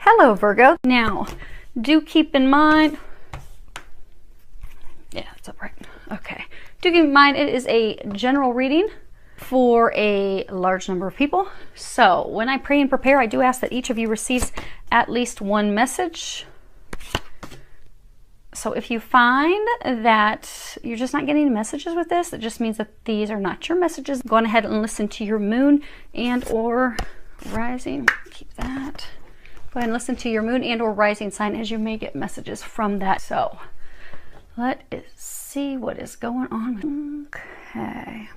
Hello, Virgo. Now, do keep in mind, yeah, it's upright. Okay. Do keep in mind it is a general reading for a large number of people. So when I pray and prepare, I do ask that each of you receives at least one message. So if you find that you're just not getting messages with this, it just means that these are not your messages. Go on ahead and listen to your moon and or rising. Keep that. Go ahead and listen to your moon and or rising sign, as you may get messages from that. So let's see what is going on. Okay.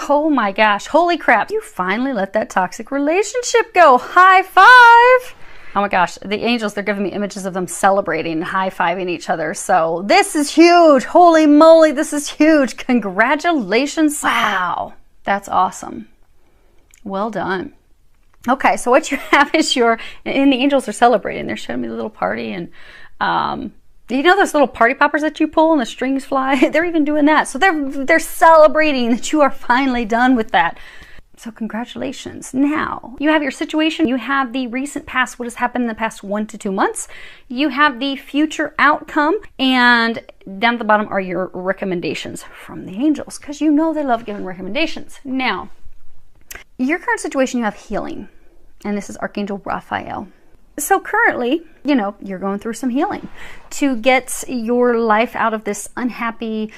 Oh my gosh, holy crap. You finally let that toxic relationship go. High five. Oh my gosh, the angels, they're giving me images of them celebrating, high-fiving each other. So this is huge. Holy moly, this is huge. Congratulations. Wow, that's awesome. Well done. Okay, so what you have is and the angels are celebrating. They're showing me the little party, and you know those little party poppers that you pull and the strings fly? They're even doing that. So they're celebrating that you are finally done with that. So congratulations. Now, you have your situation, you have the recent past, what has happened in the past 1 to 2 months, you have the future outcome, and down at the bottom are your recommendations from the angels, because you know they love giving recommendations. Now, your current situation, you have healing, and this is Archangel Raphael. So currently, you know, you're going through some healing to get your life out of this unhappy,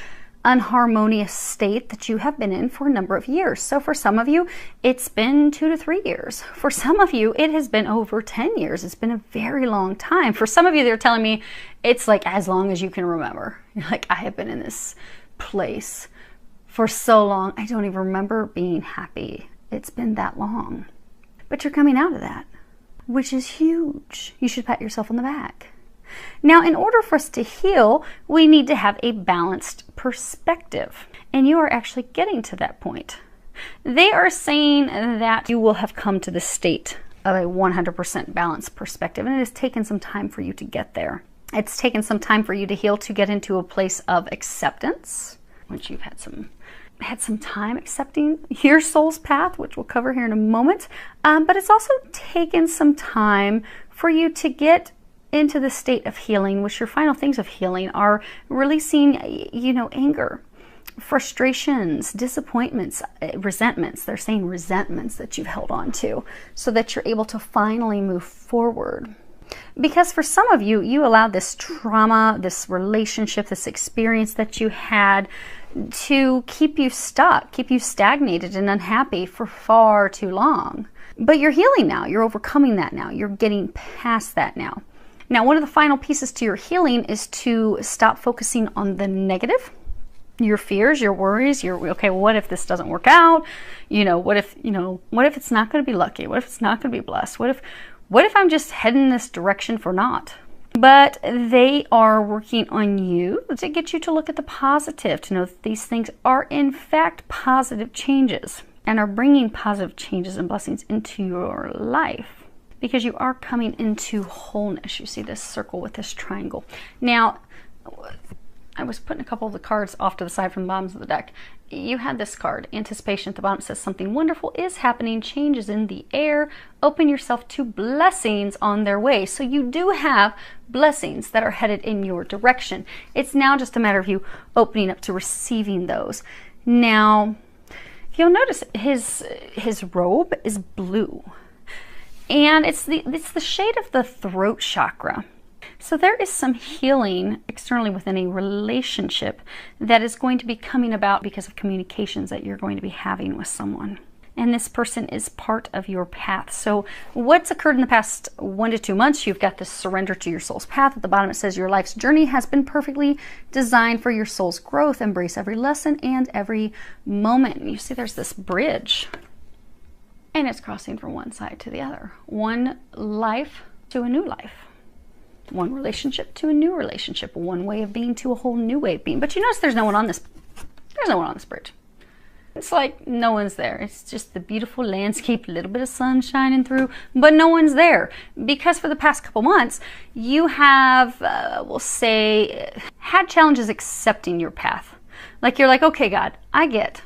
unharmonious state that you have been in for a number of years. So for some of you, it's been 2 to 3 years. For some of you, it has been over 10 years. It's been a very long time. For some of you, they're telling me it's like as long as you can remember. You're like, I have been in this place for so long. I don't even remember being happy. It's been that long. But you're coming out of that, which is huge. You should pat yourself on the back. Now, in order for us to heal, we need to have a balanced perspective. And you are actually getting to that point. They are saying that you will have come to the state of a 100% balanced perspective. And it has taken some time for you to get there. It's taken some time for you to heal, to get into a place of acceptance, once you've had some time accepting your soul's path, which we'll cover here in a moment. But it's also taken some time for you to get into the state of healing, which your final things of healing are releasing, you know, anger, frustrations, disappointments, resentments. They're saying resentments that you've held on to, so that you're able to finally move forward. Because for some of you, you allowed this trauma, this relationship, this experience that you had to keep you stuck, keep you stagnated and unhappy for far too long. But you're healing now. You're overcoming that now. You're getting past that now. Now, one of the final pieces to your healing is to stop focusing on the negative, your fears, your worries, okay, well, what if this doesn't work out? What if it's not going to be lucky? What if it's not going to be blessed? What if I'm just heading this direction for naught? But they are working on you to get you to look at the positive, to know that these things are in fact positive changes and are bringing positive changes and blessings into your life. Because you are coming into wholeness. You see this circle with this triangle. Now, I was putting a couple of the cards off to the side from the bottoms of the deck. You had this card, Anticipation. At the bottom, it says something wonderful is happening, changes in the air. Open yourself to blessings on their way. So you do have blessings that are headed in your direction. It's now just a matter of you opening up to receiving those. Now, if you'll notice, his robe is blue. And it's the shade of the throat chakra. So there is some healing externally within a relationship that is going to be coming about because of communications that you're going to be having with someone. And this person is part of your path. So what's occurred in the past 1 to 2 months, you've got this surrender to your soul's path. At the bottom it says your life's journey has been perfectly designed for your soul's growth. Embrace every lesson and every moment. You see there's this bridge. And it's crossing from one side to the other. One life to a new life. One relationship to a new relationship. One way of being to a whole new way of being. But you notice there's no one on this bridge. It's like no one's there. It's just the beautiful landscape, a little bit of sun shining through, but no one's there. Because for the past couple months, you have, we'll say, had challenges accepting your path. Like you're like, okay, God, I get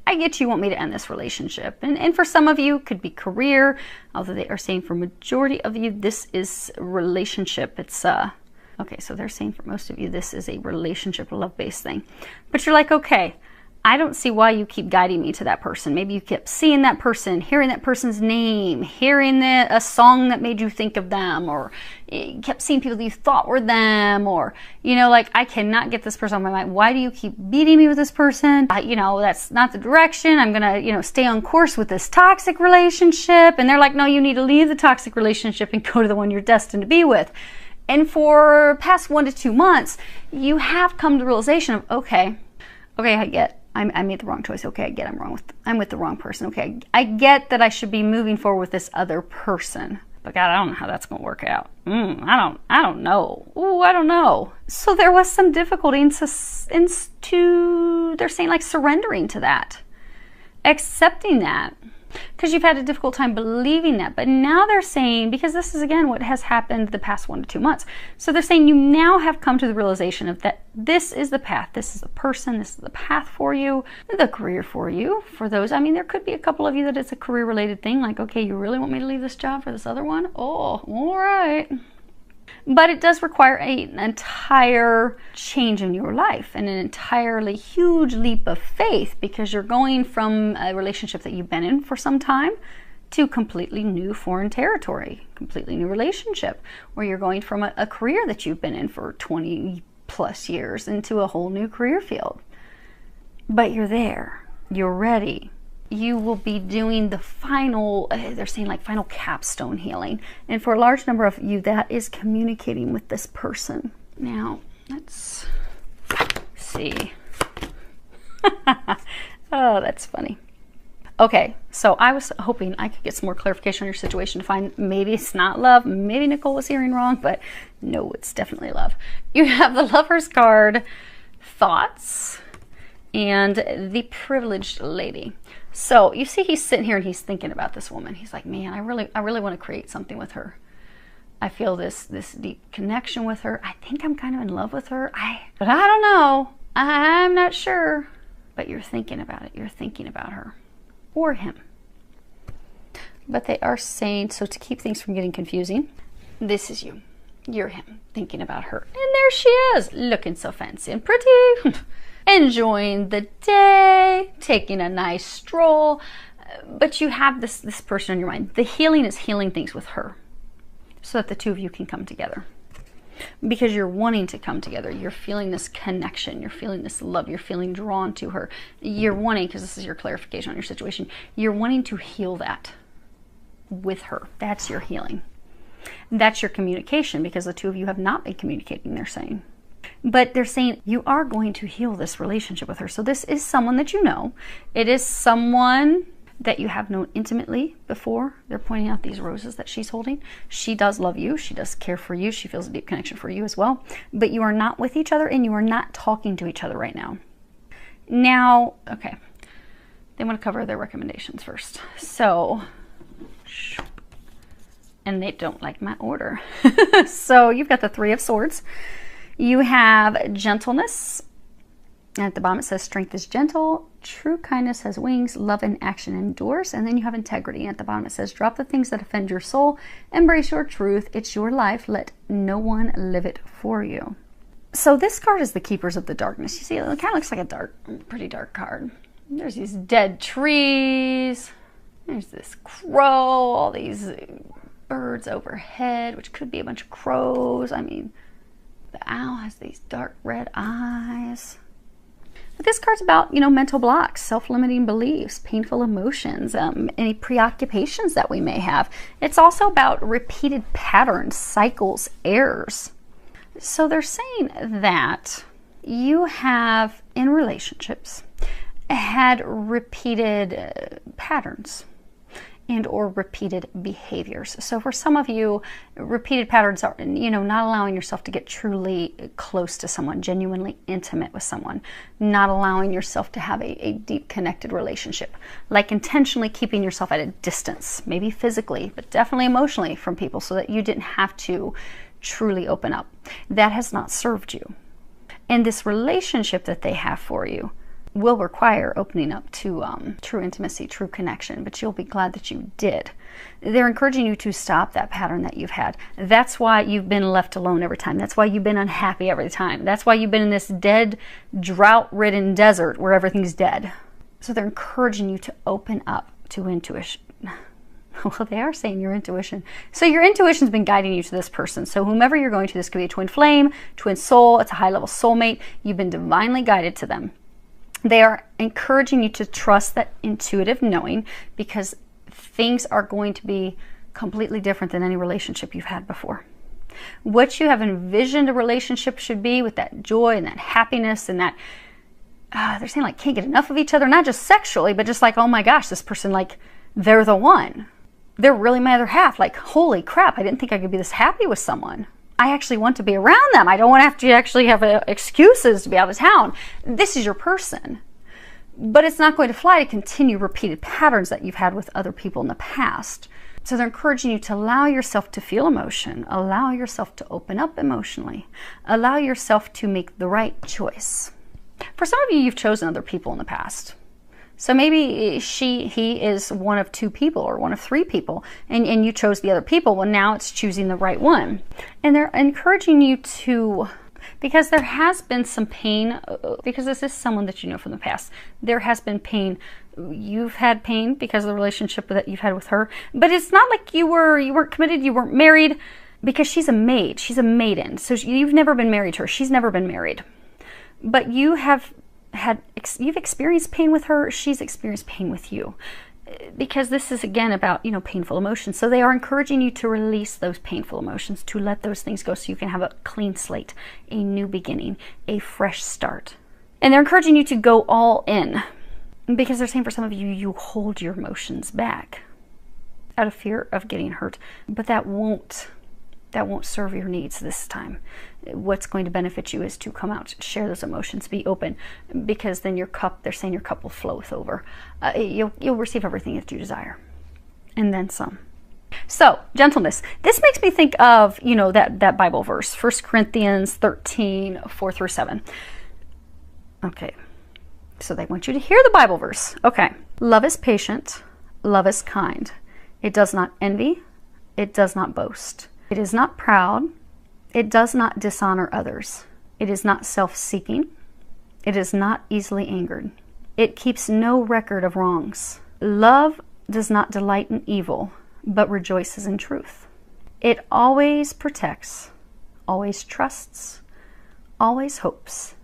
I get you want me to end this relationship. And for some of you, it could be career, although they are saying for majority of you, this is relationship. It's, okay, so they're saying for most of you, this is a relationship, love-based thing. But you're like, okay, I don't see why you keep guiding me to that person. Maybe you kept seeing that person, hearing that person's name, hearing a song that made you think of them, or you kept seeing people that you thought were them, or, you know, like, I cannot get this person on my mind. Why do you keep beating me with this person? You know, that's not the direction. I'm going to, you know, stay on course with this toxic relationship. And they're like, no, you need to leave the toxic relationship and go to the one you're destined to be with. And for past 1 to 2 months, you have come to the realization of, okay, I get I made the wrong choice. Okay, I get I'm with the wrong person. Okay, I get that I should be moving forward with this other person. But God, I don't know how that's going to work out. I don't know. Ooh, I don't know. So there was some difficulty they're saying like surrendering to that, accepting that, because you've had a difficult time believing that. But now they're saying, because this is again what has happened the past 1 to 2 months. So they're saying you now have come to the realization of that this is the path, this is the person, this is the path for you, the career for you. For those, I mean, there could be a couple of you that it's a career related thing, like, okay, you really want me to leave this job for this other one? Oh, all right. But it does require an entire change in your life and an entirely huge leap of faith, because you're going from a relationship that you've been in for some time to completely new foreign territory, completely new relationship, where you're going from a career that you've been in for 20 plus years into a whole new career field. But you're there, you're ready. You will be doing the final, they're saying like final capstone healing. And for a large number of you, that is communicating with this person. Now, let's see. Oh, that's funny. Okay, so I was hoping I could get some more clarification on your situation to find maybe it's not love, maybe Nicole was hearing wrong, but no, it's definitely love. You have the Lover's card, thoughts, and the Privileged Lady. So you see he's sitting here and he's thinking about this woman. He's like, man, I really want to create something with her. I feel this deep connection with her. I think I'm kind of in love with her. But I don't know. I'm not sure. But you're thinking about it. You're thinking about her or him. But they are saying, so to keep things from getting confusing, this is you. You're him thinking about her. And there she is, looking so fancy and pretty. Enjoying the day, taking a nice stroll, but you have this person in your mind. The healing is healing things with her so that the two of you can come together, because you're wanting to come together. You're feeling this connection, you're feeling this love, you're feeling drawn to her. You're wanting, because this is your clarification on your situation, you're wanting to heal that with her. That's your healing. That's your communication, because the two of you have not been communicating, they're saying. But they're saying you are going to heal this relationship with her. So this is someone that you know. It is someone that you have known intimately before. They're pointing out these roses that she's holding. She does love you. She does care for you. She feels a deep connection for you as well. But you are not with each other and you are not talking to each other right now. Now, okay. They want to cover their recommendations first. So, and they don't like my order. So you've got the Three of Swords. You have gentleness. And at the bottom it says strength is gentle, true kindness has wings, love in action endures. And then you have integrity. And at the bottom it says drop the things that offend your soul, embrace your truth, it's your life, let no one live it for you. So this card is the Keepers of the Darkness. You see, it kind of looks like a pretty dark card. There's these dead trees, there's this crow, all these birds overhead, which could be a bunch of crows. I mean, the owl has these dark red eyes. But this card's about, mental blocks, self-limiting beliefs, painful emotions, any preoccupations that we may have. It's also about repeated patterns, cycles, errors. So they're saying that you have, in relationships, had repeated patterns and or repeated behaviors. So for some of you, repeated patterns are, not allowing yourself to get truly close to someone, genuinely intimate with someone, not allowing yourself to have a deep connected relationship, like intentionally keeping yourself at a distance, maybe physically, but definitely emotionally from people so that you didn't have to truly open up. That has not served you. And this relationship that they have for you will require opening up to true intimacy, true connection, but you'll be glad that you did. They're encouraging you to stop that pattern that you've had. That's why you've been left alone every time. That's why you've been unhappy every time. That's why you've been in this dead, drought-ridden desert where everything's dead. So they're encouraging you to open up to intuition. Well, they are saying your intuition. So your intuition's been guiding you to this person. So whomever you're going to, this could be a twin flame, twin soul, it's a high-level soulmate. You've been divinely guided to them. They are encouraging you to trust that intuitive knowing, because things are going to be completely different than any relationship you've had before. What you have envisioned a relationship should be, with that joy and that happiness and that, they're saying like can't get enough of each other, not just sexually, but just like, oh my gosh, this person, like they're the one. They're really my other half. Like, holy crap, I didn't think I could be this happy with someone. I actually want to be around them. I don't want to have to actually have excuses to be out of town. This is your person. But it's not going to fly to continue repeated patterns that you've had with other people in the past. So they're encouraging you to allow yourself to feel emotion, allow yourself to open up emotionally, allow yourself to make the right choice. For some of you, you've chosen other people in the past. So maybe he is one of two people or one of three people, and you chose the other people. Well, now it's choosing the right one. And they're encouraging you to, because there has been some pain, because this is someone that you know from the past. There has been pain. You've had pain because of the relationship that you've had with her. But it's not like you weren't committed, you weren't married, because she's a maid. She's a maiden. So you've never been married to her. She's never been married. But you've experienced pain with her, she's experienced pain with you. Because this is again about, painful emotions. So they are encouraging you to release those painful emotions, to let those things go so you can have a clean slate, a new beginning, a fresh start. And they're encouraging you to go all in. Because they're saying for some of you, you hold your emotions back out of fear of getting hurt. But that won't serve your needs this time. What's going to benefit you is to come out, share those emotions, be open, because then they're saying your cup will flow over. You'll receive everything that you desire, and then some. So, gentleness. This makes me think of, that Bible verse, 1 Corinthians 13, 4-7. Okay, so they want you to hear the Bible verse. Okay. Love is patient, love is kind. It does not envy, it does not boast. It is not proud. It does not dishonor others. It is not self-seeking. It is not easily angered. It keeps no record of wrongs. Love does not delight in evil, but rejoices in truth. It always protects, always trusts, always hopes,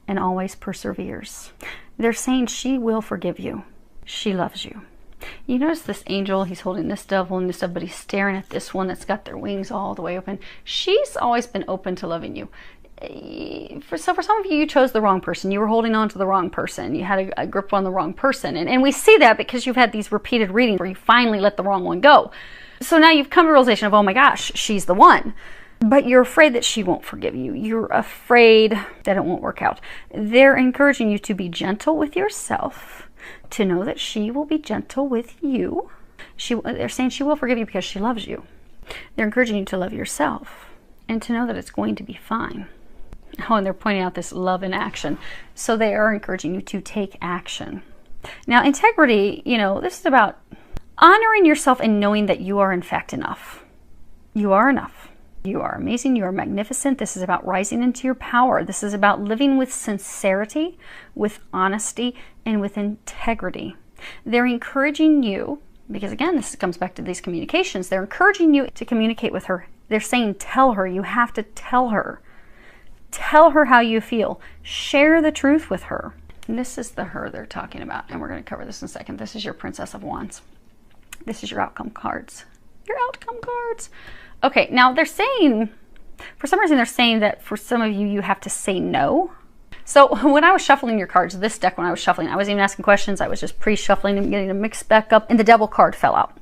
and always perseveres. They're saying she will forgive you. She loves you. You notice this angel, he's holding this devil and this stuff, but he's staring at this one that's got their wings all the way open. She's always been open to loving you. For some of you, you chose the wrong person. You were holding on to the wrong person. You had a grip on the wrong person. And we see that because you've had these repeated readings where you finally let the wrong one go. So now you've come to the realization of, oh my gosh, she's the one. But you're afraid that she won't forgive you. You're afraid that it won't work out. They're encouraging you to be gentle with yourself, to know that she will be gentle with you. They're saying she will forgive you because she loves you. They're encouraging you to love yourself and to know that it's going to be fine. Oh, and they're pointing out this love in action. So they are encouraging you to take action. Now, integrity, this is about honoring yourself and knowing that you are in fact enough. You are enough. You are amazing. You are magnificent. This is about rising into your power. This is about living with sincerity, with honesty, and with integrity. They're encouraging you, because again, this comes back to these communications. They're encouraging you to communicate with her. They're saying, tell her. You have to tell her. Tell her how you feel. Share the truth with her. And this is the her they're talking about. And we're going to cover this in a second. This is your Princess of Wands. This is your outcome cards. Your outcome cards. Okay, now they're saying, for some reason they're saying that for some of you, you have to say no. So when I was shuffling your cards, this deck when I was shuffling, I wasn't even asking questions. I was just pre-shuffling and getting them mixed back up, and the Devil card fell out.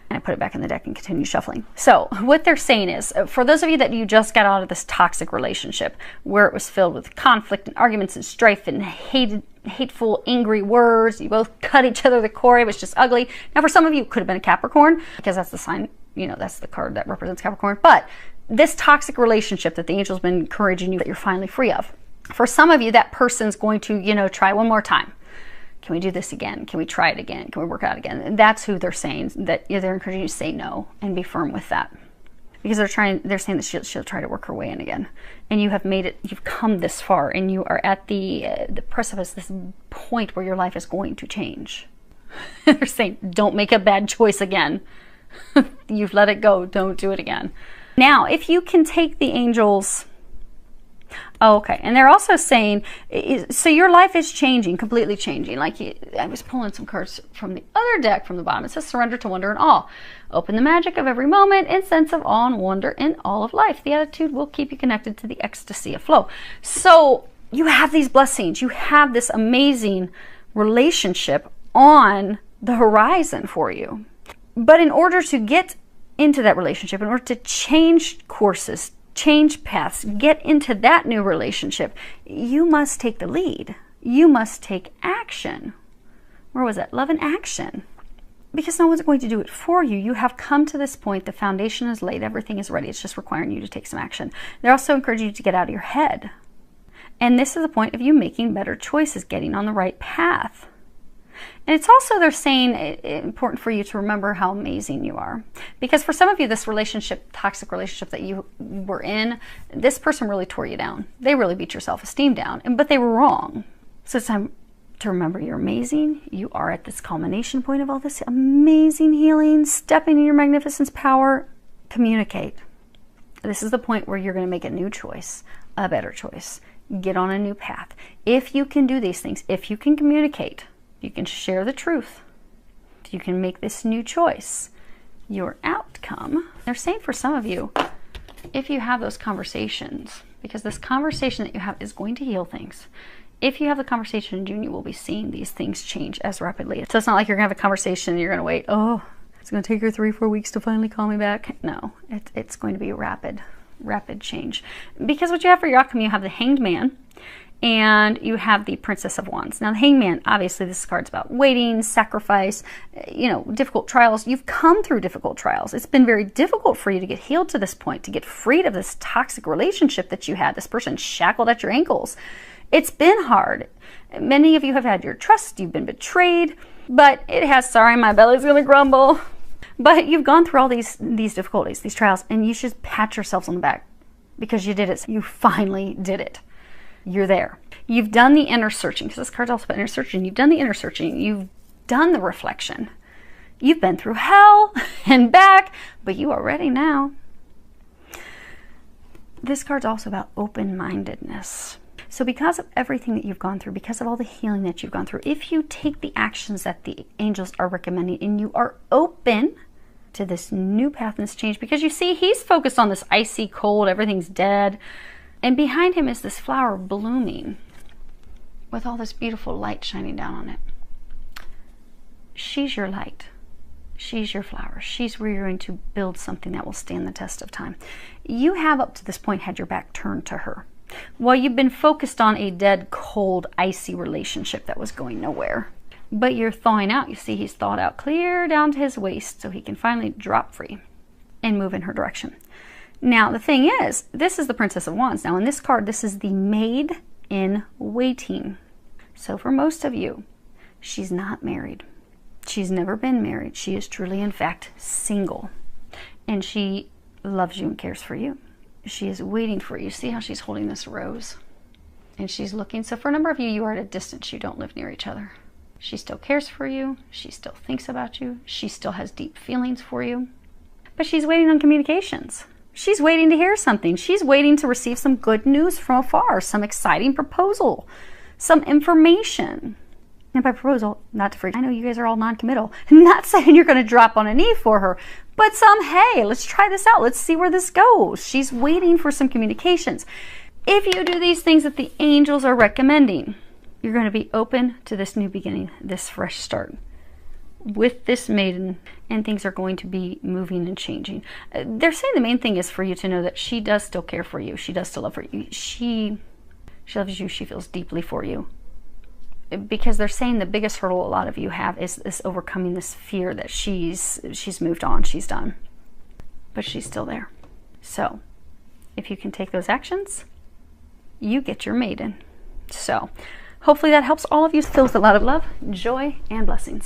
And I put it back in the deck and continued shuffling. So what they're saying is, for those of you that you just got out of this toxic relationship where it was filled with conflict and arguments and strife and hateful, angry words, you both cut each other to the core, it was just ugly. Now for some of you, it could have been a Capricorn, because that's the sign, that's the card that represents Capricorn. But this toxic relationship that the angel's been encouraging you that you're finally free of, For some of you, that person's going to, you know, try one more time. Can we do this again? Can we try it again? Can we work out again? And that's who they're saying, that they're encouraging you to say no and be firm with that. Because they're saying that she'll try to work her way in again. And you have made it, you've come this far, and you are at the precipice, this point where your life is going to change. They're saying, don't make a bad choice again. You've let it go. Don't do it again. Now, if you can take the angels... Oh, okay. And they're also saying, so your life is changing, completely changing. Like I was pulling some cards from the other deck from the bottom. It says surrender to wonder and awe. Open the magic of every moment and sense of awe and wonder in all of life. The attitude will keep you connected to the ecstasy of flow. So you have these blessings. You have this amazing relationship on the horizon for you. But in order to get into that relationship, in order to change courses, change paths, get into that new relationship, you must take the lead. You must take action. Where was that? Love and action. Because no one's going to do it for you. You have come to this point. The foundation is laid. Everything is ready. It's just requiring you to take some action. They're also encouraging you to get out of your head. And this is the point of you making better choices, getting on the right path. And it's also, they're saying, important for you to remember how amazing you are. Because for some of you, this relationship, toxic relationship that you were in, this person really tore you down. They really beat your self-esteem down, but they were wrong. So it's time to remember you're amazing. You are at this culmination point of all this amazing healing, stepping in your magnificence power. Communicate. This is the point where you're going to make a new choice, a better choice. Get on a new path. If you can do these things, if you can communicate, you can share the truth, you can make this new choice, your outcome. They're saying for some of you, if you have those conversations, because this conversation that you have is going to heal things. If you have the conversation in June, you will be seeing these things change as rapidly. So it's not like you're going to have a conversation and you're going to wait, oh, it's going to take her 3-4 weeks to finally call me back. No, it's going to be rapid change. Because what you have for your outcome, you have the Hanged Man, and you have the Princess of Wands. Now, the Hanged Man, obviously, this card's about waiting, sacrifice, you know, difficult trials. You've come through difficult trials. It's been very difficult for you to get healed to this point, to get freed of this toxic relationship that you had, this person shackled at your ankles. It's been hard. Many of you have had your trust. You've been betrayed, but it has, sorry, my belly's going to grumble. But you've gone through all these difficulties, these trials, and you should pat yourselves on the back because you did it. You finally did it. You're there. You've done the inner searching, because this card's also about inner searching. You've done the inner searching. You've done the reflection. You've been through hell and back, but you are ready now. This card's also about open-mindedness. So because of everything that you've gone through, because of all the healing that you've gone through, if you take the actions that the angels are recommending and you are open to this new path and this change, because you see, he's focused on this icy cold, everything's dead. And behind him is this flower blooming with all this beautiful light shining down on it. She's your light. She's your flower. She's where you're going to build something that will stand the test of time. You have up to this point had your back turned to her. Well, you've been focused on a dead, cold, icy relationship that was going nowhere. But you're thawing out. You see, he's thawed out clear down to his waist so he can finally drop free and move in her direction. Now, the thing is, this is the Princess of Wands. Now, in this card, this is the Maid in Waiting. So for most of you, she's not married. She's never been married. She is truly, in fact, single. And she loves you and cares for you. She is waiting for you. See how she's holding this rose? And she's looking. So for a number of you, you are at a distance. You don't live near each other. She still cares for you. She still thinks about you. She still has deep feelings for you. But she's waiting on communications. She's waiting to hear something. She's waiting to receive some good news from afar, some exciting proposal, some information. And by proposal, not to freak. I know you guys are all non-committal. Not saying you're going to drop on a knee for her, but hey, let's try this out. Let's see where this goes. She's waiting for some communications. If you do these things that the angels are recommending, you're going to be open to this new beginning, this fresh start with this maiden, and things are going to be moving and changing. They're saying the main thing is for you to know that she does still care for you. She does still love for you. She loves you. She feels deeply for you. Because they're saying the biggest hurdle a lot of you have is this overcoming this fear that she's moved on, she's done. But she's still there. So if you can take those actions, you get your maiden. So hopefully that helps all of you. Filled with a lot of love, joy, and blessings.